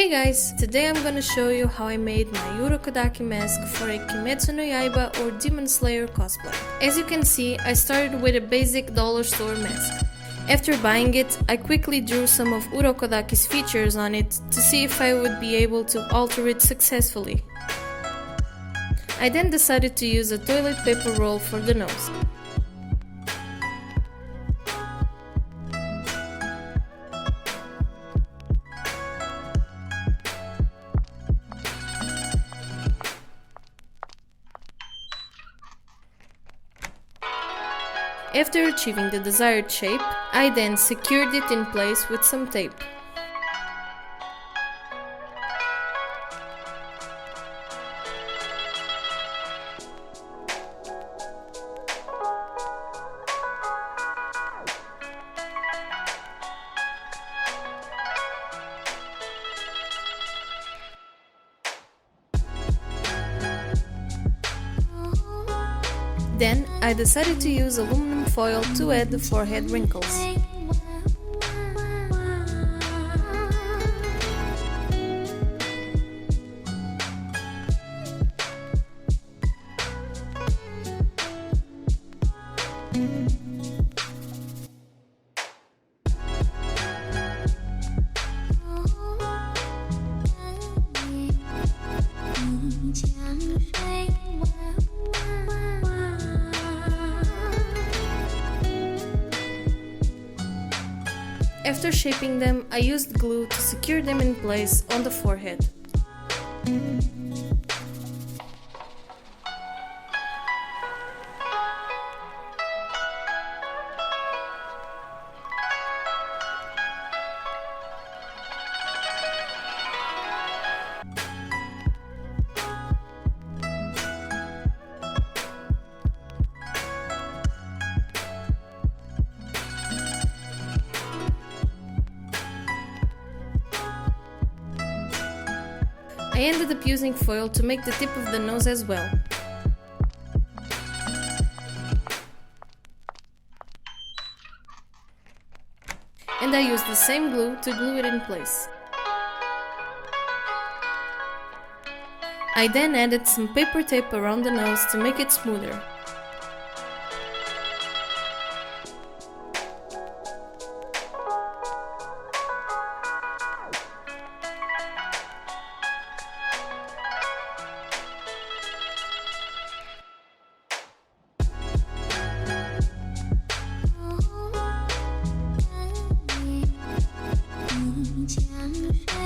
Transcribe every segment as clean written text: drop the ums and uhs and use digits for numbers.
Hey guys, today I'm gonna show you how I made my Urokodaki mask for a Kimetsu no Yaiba or Demon Slayer cosplay. As you can see, I started with a basic dollar store mask. After buying it, I quickly drew some of Urokodaki's features on it to see if I would be able to alter it successfully. I then decided to use a toilet paper roll for the nose. After achieving the desired shape, I then secured it in place with some tape. Then, I decided to use aluminum foil to add the forehead wrinkles. After shaping them, I used glue to secure them in place on the forehead. I ended up using foil to make the tip of the nose as well. And I used the same glue to glue it in place. I then added some paper tape around the nose to make it smoother.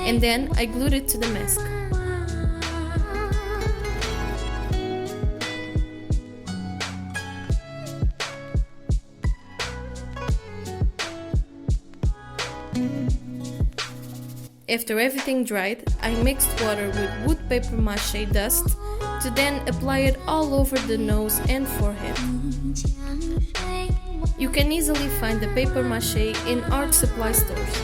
And then I glued it to the mask. After everything dried, I mixed water with wood paper mache dust to then apply it all over the nose and forehead. You can easily find the paper mache in art supply stores.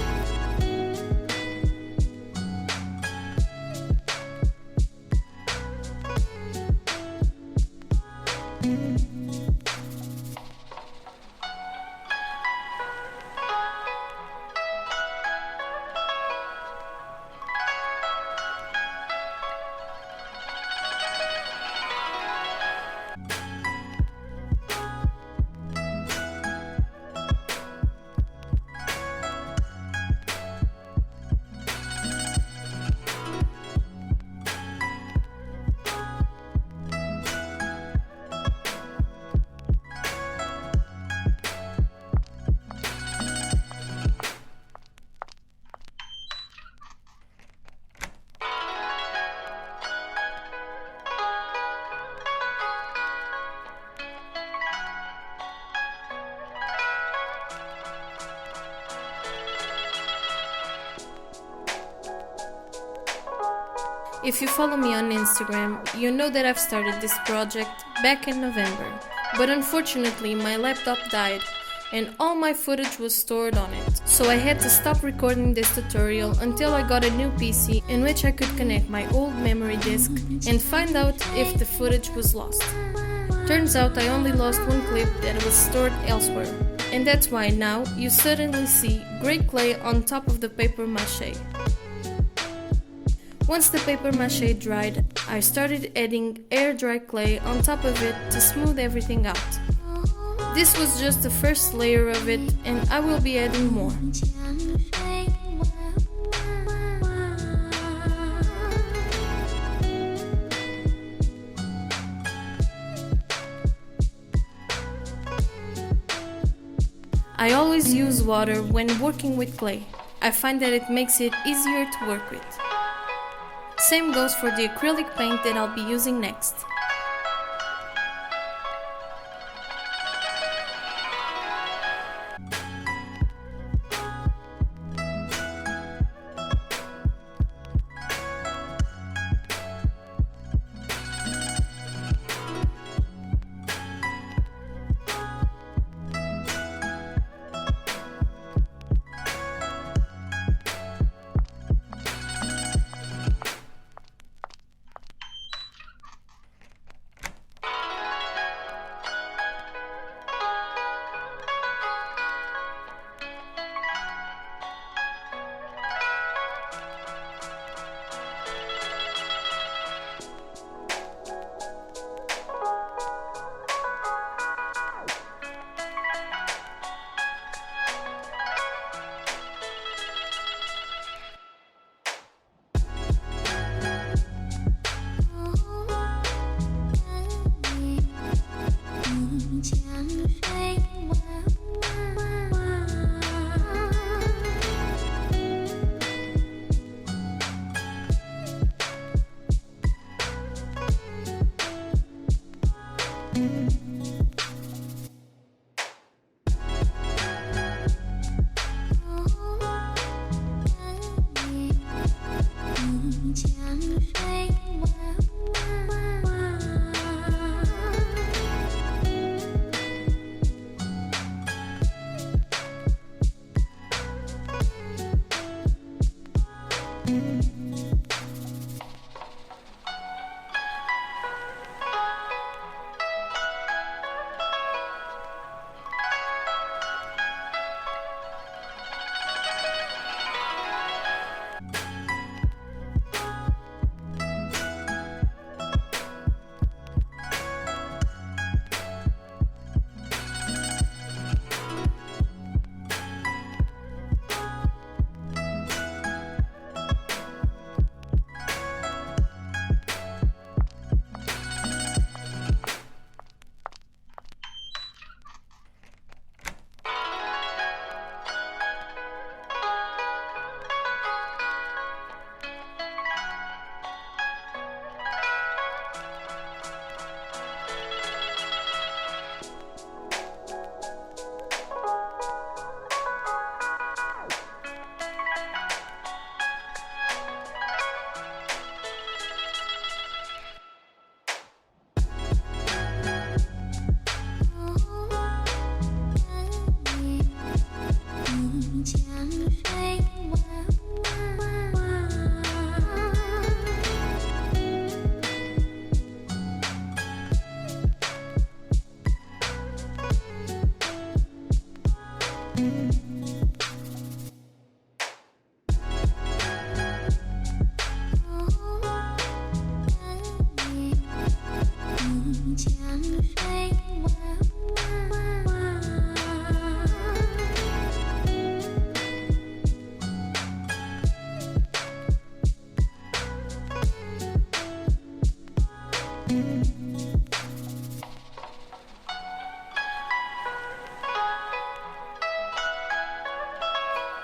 If you follow me on Instagram, you know that I've started this project back in November. But unfortunately, my laptop died and all my footage was stored on it. So I had to stop recording this tutorial until I got a new PC in which I could connect my old memory disk and find out if the footage was lost. Turns out I only lost one clip that was stored elsewhere. And that's why now you suddenly see grey clay on top of the paper mache. Once the paper mache dried, I started adding air dry clay on top of it to smooth everything out. This was just the first layer of it, and I will be adding more. I always use water when working with clay. I find that it makes it easier to work with. Same goes for the acrylic paint that I'll be using next.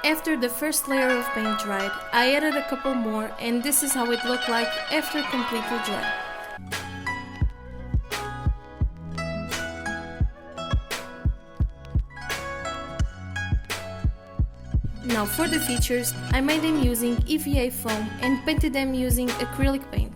After the first layer of paint dried, I added a couple more, and this is how it looked like after completely dry. Now for the features, I made them using EVA foam and painted them using acrylic paint.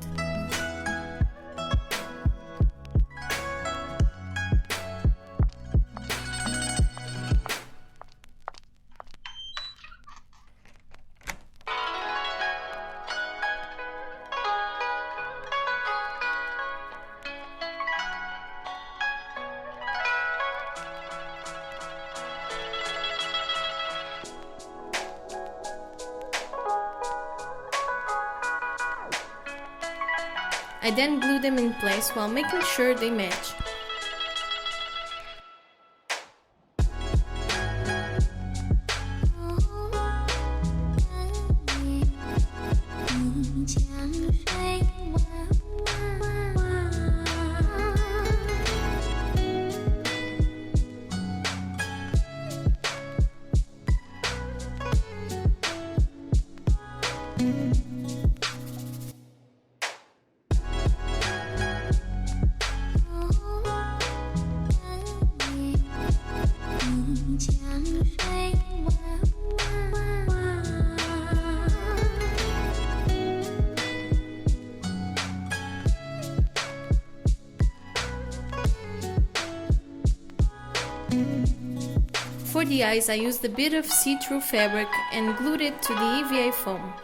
I then glue them in place while making sure they match. For the eyes, I used a bit of see-through fabric and glued it to the EVA foam.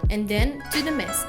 And then to the mask.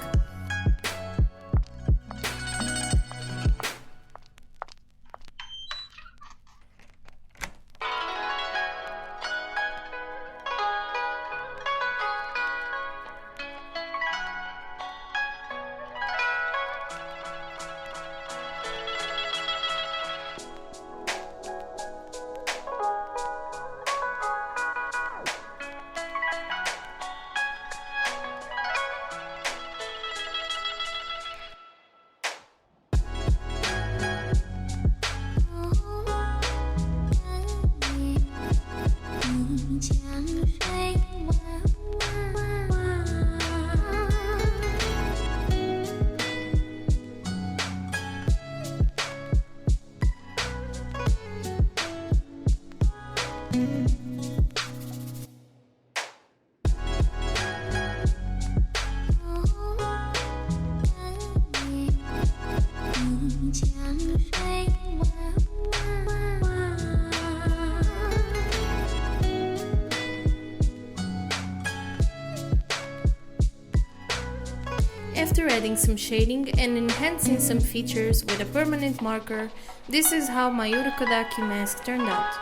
After adding some shading and enhancing some features with a permanent marker, this is how my Urokodaki mask turned out.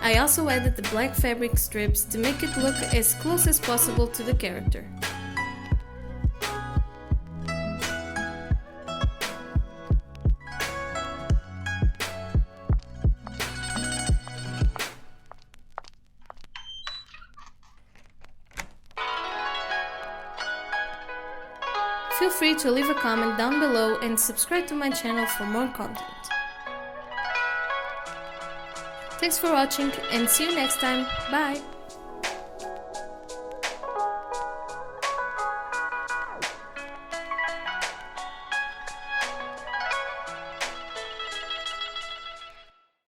I also added the black fabric strips to make it look as close as possible to the character. Feel free to leave a comment down below and subscribe to my channel for more content. Thanks for watching and see you next time. Bye!